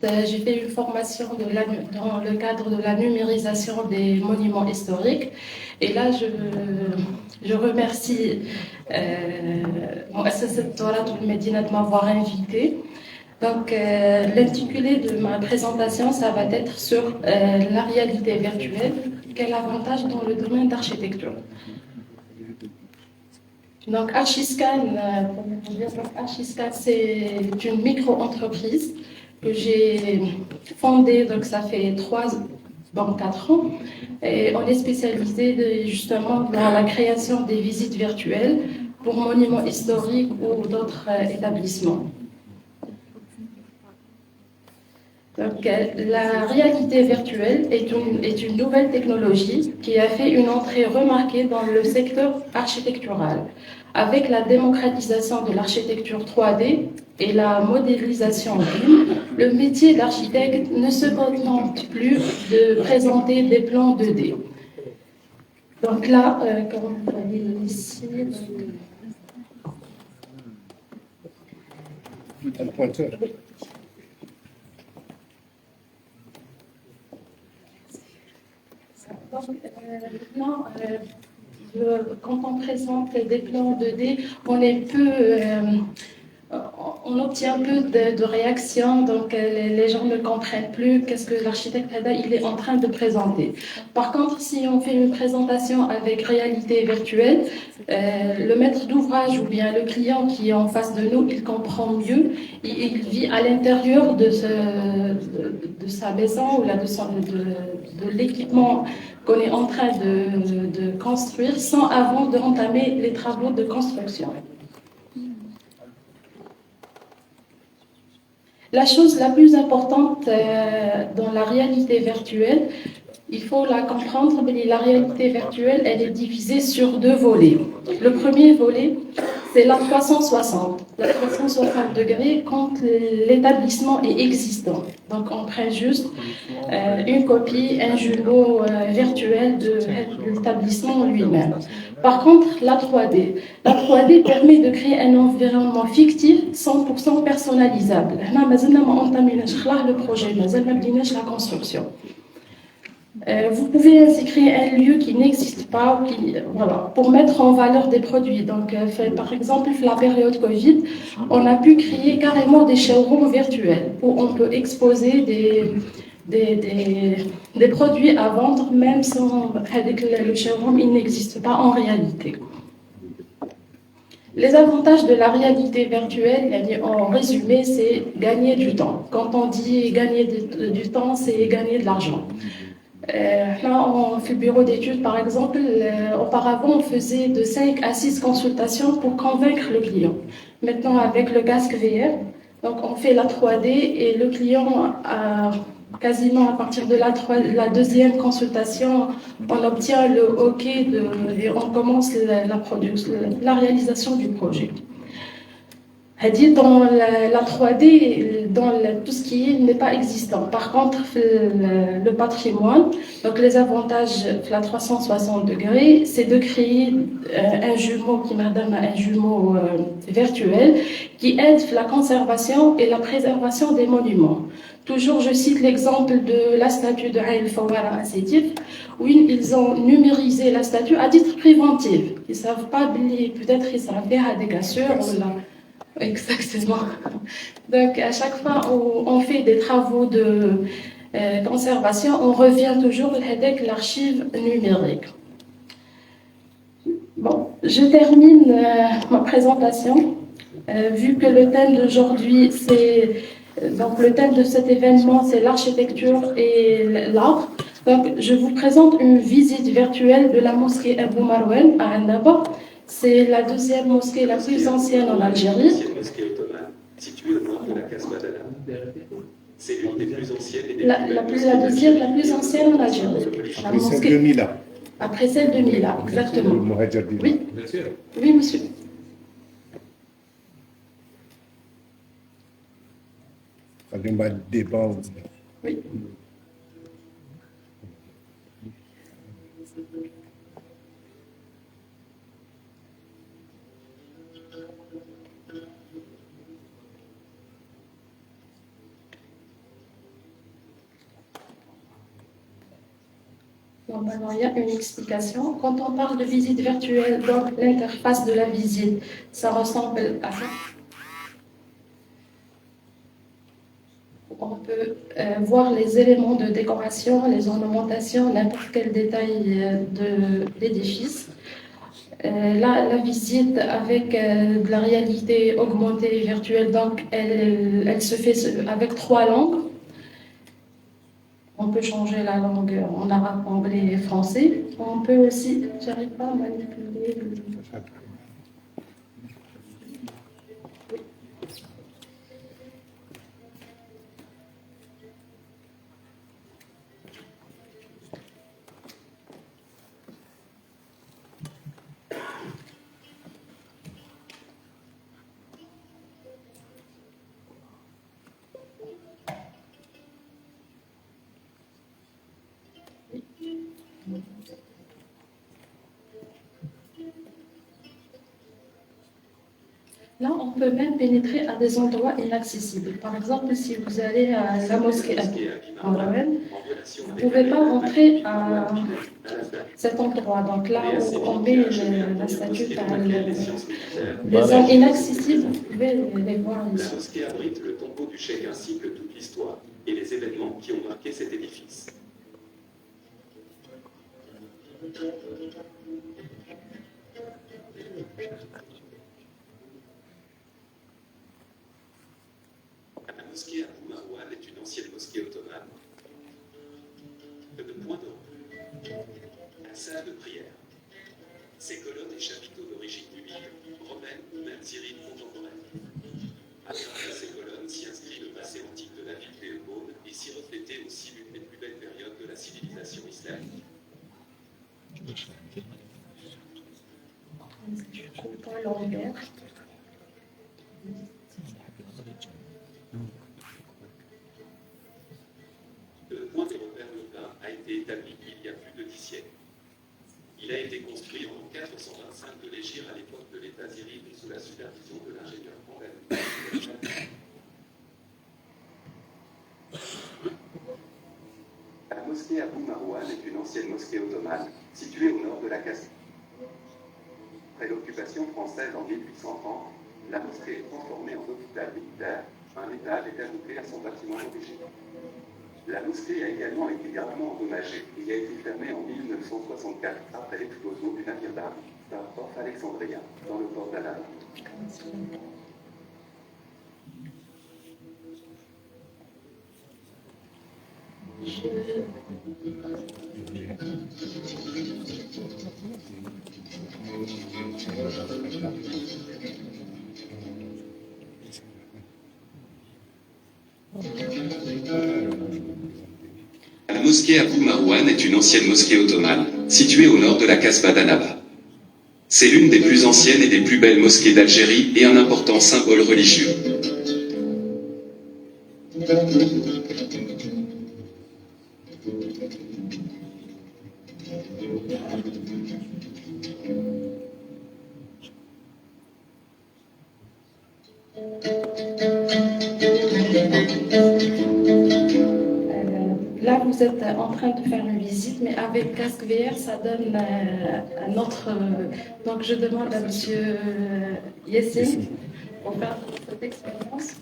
j'ai fait une formation dans le cadre de la numérisation des monuments historiques. Et là, je remercie Mouassasat Toratul Medina de m'avoir invité. Donc, l'intitulé de ma présentation, ça va être sur la réalité virtuelle, quel avantage dans le domaine d'architecture. Donc, Archiscan, pour vous dire, Archiscan, c'est une micro-entreprise que j'ai fondée, donc ça fait 4 ans. Et on est spécialisé justement dans la création des visites virtuelles pour monuments historiques ou d'autres établissements. Donc, la réalité virtuelle est une nouvelle technologie qui a fait une entrée remarquée dans le secteur architectural. Avec la démocratisation de l'architecture 3D et la modélisation BIM, le métier d'architecte ne se contente plus de présenter des plans 2D. Donc là, comme vous voyez ici, un pointeur. Donc, quand on présente des plans 2D, on obtient peu de réactions, donc les gens ne comprennent plus qu'est-ce que l'architecte il est en train de présenter. Par contre, si on fait une présentation avec réalité virtuelle, le maître d'ouvrage ou bien le client qui est en face de nous, il comprend mieux, il vit à l'intérieur de sa maison ou là, de l'équipement qu'on est en train de construire sans avant d'entamer les travaux de construction. La chose la plus importante dans la réalité virtuelle, il faut la comprendre, mais la réalité virtuelle, elle est divisée sur 2 volets. Le premier volet, c'est la 360. La 360 degrés quand l'établissement est existant. Donc, on prend juste une copie, un jumeau virtuel de l'établissement lui-même. Par contre, la 3D. La 3D permet de créer un environnement fictif 100% personnalisable. Là, on entame le projet, la construction. Vous pouvez ainsi créer un lieu qui n'existe pas, voilà, pour mettre en valeur des produits. Donc, par exemple, la période Covid, on a pu créer carrément des showrooms virtuels où on peut exposer des produits à vendre, même sans avec le showroom, il n'existe pas en réalité. Les avantages de la réalité virtuelle, en résumé, c'est gagner du temps. Quand on dit gagner du temps, c'est gagner de l'argent. Là, on fait le bureau d'études, par exemple, auparavant, on faisait de 5 à 6 consultations pour convaincre le client. Maintenant, avec le casque VR, donc on fait la 3D et le client, quasiment à partir de la deuxième consultation, on obtient le OK et on commence la réalisation du projet. Dans la 3D, dans tout ce qui n'est pas existant. Par contre, le patrimoine, donc les avantages de la 360 degrés, c'est de créer un jumeau virtuel qui aide la conservation et la préservation des monuments. Toujours, je cite l'exemple de la statue de Haïl Fawara à Sétif, où ils ont numérisé la statue à titre préventif. Ils ne savent pas, peut-être ils savent faire des cassures ou là. Exactement. Donc, à chaque fois où on fait des travaux de conservation, on revient toujours avec l'archive numérique. Bon, je termine ma présentation. Vu que le thème d'aujourd'hui, donc le thème de cet événement, c'est l'architecture et l'art. Donc, je vous présente une visite virtuelle de la mosquée Abou Marwan à Annaba. C'est la deuxième mosquée la plus ancienne en Algérie. C'est une mosquée ottomane située au nord de la Casbah d'Annaba. C'est l'une des plus anciennes et des la deuxième la plus ancienne en Algérie. Après celle de Mila. Après celle de Mila, exactement. Oui, oui, monsieur. Ça débat. Oui. Normalement, il y a une explication. Quand on parle de visite virtuelle, donc l'interface de la visite, ça ressemble à ça. On peut voir les éléments de décoration, les ornementations, n'importe quel détail de l'édifice. Là, la visite avec de la réalité augmentée et virtuelle, donc elle se fait avec 3 langues. On peut changer la langue en arabe, anglais et français. On peut aussi, j'arrive pas à manipuler. Là, on peut même pénétrer à des endroits inaccessibles. Par exemple, si vous allez à la mosquée en Rawel, vous ne pouvez pas rentrer à cet endroit. Donc là où on met la statue, des zones inaccessibles, vous pouvez les voir La ici. mosquée abrite le tombeau du cheikh ainsi que toute l'histoire et les événements qui ont marqué cet édifice. La mosquée Abou Marwan est une ancienne mosquée ottomane de point d'eau, à salle de prière. Ses colonnes et chapiteaux d'origine numide, romaine ou même syrienne contemporaine. À travers ces colonnes s'y inscrit le passé antique de la ville d'Elbôn et s'y reflétait aussi l'une des plus belles périodes de la civilisation islamique. Coupons l'envers. Le point de repère urbain a été établi il y a plus de 10 siècles. Il a été construit en 425 de l'Hégire à l'époque de l'État ziride sous la supervision de l'ingénieur Kandel. La mosquée Abou Marwan est une ancienne mosquée ottomane située au nord de la Cassie. Après l'occupation française en 1830, la mosquée est transformée en hôpital militaire. Un étage est ajouté à son bâtiment d'origine. La mosquée a également été gravement endommagée et a été fermée en 1964 après l'explosion du navire d'armes d'un port alexandrien dans le port d'Annaba. La mosquée Abou Marwan est une ancienne mosquée ottomane, située au nord de la Casbah d'Annaba. C'est l'une des plus anciennes et des plus belles mosquées d'Algérie et un important symbole religieux. Là, vous êtes en train de faire une visite, mais avec casque VR, ça donne un autre. Donc, je demande à Monsieur Yessine pour faire cette expérience.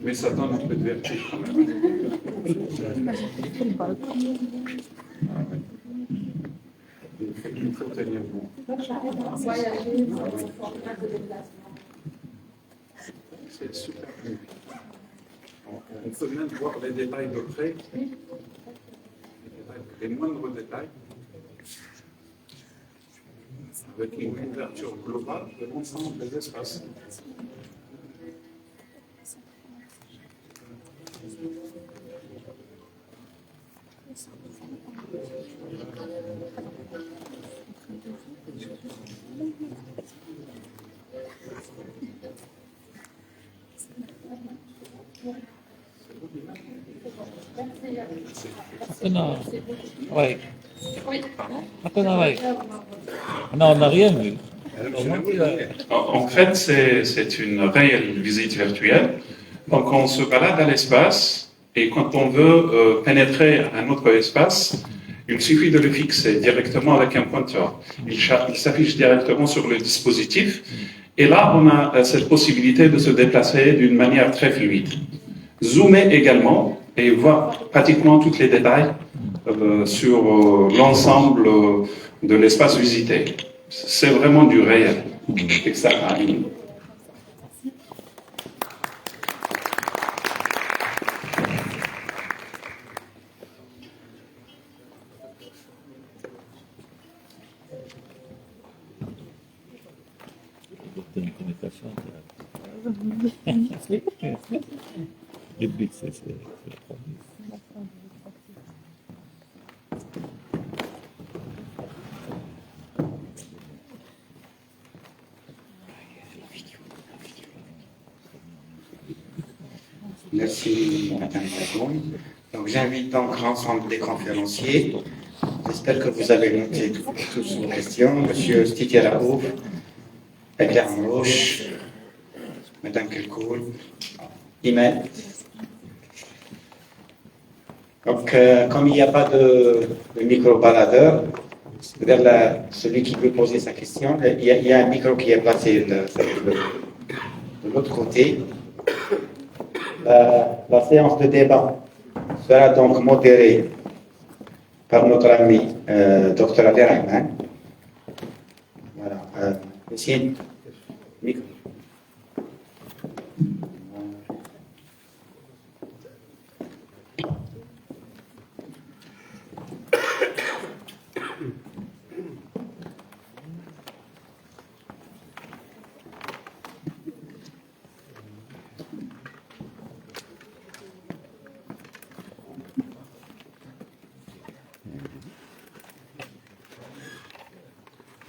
Mais ça donne un peu de vertige quand même. Il faut tenir bon. C'est super. On peut même voir les détails de près, les moindres détails, avec une couverture globale de l'ensemble des espaces. Ouais. Non, on n'a rien vu. En fait, c'est une réelle visite virtuelle. Donc, on se balade à l'espace et quand on veut pénétrer un autre espace, il suffit de le fixer directement avec un pointeur. Il s'affiche directement sur le dispositif et là, on a cette possibilité de se déplacer d'une manière très fluide. Zoomer également et voir pratiquement tous les détails sur l'ensemble de l'espace visité. C'est vraiment du réel. Extraordinaire. Le but, c'est le premier. Merci, Madame Lagoun. Donc, j'invite donc l'ensemble des conférenciers. J'espère que vous avez noté toutes vos questions. Monsieur Stiti Raouf, Edgar Amrouche, Madame Kelkoul, Imed. Donc, comme il n'y a pas de micro-baladeur, celui qui veut poser sa question, il y a un micro qui est placé de l'autre côté. La séance de débat sera donc modérée par notre ami Dr Abderrahman. Voilà. Ici, micro.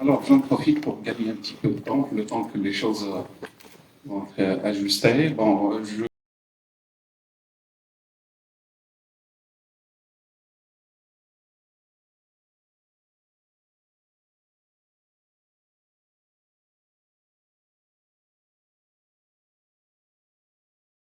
Alors, j'en profite pour gagner un petit peu de temps, le temps que les choses vont être ajustées. Bon,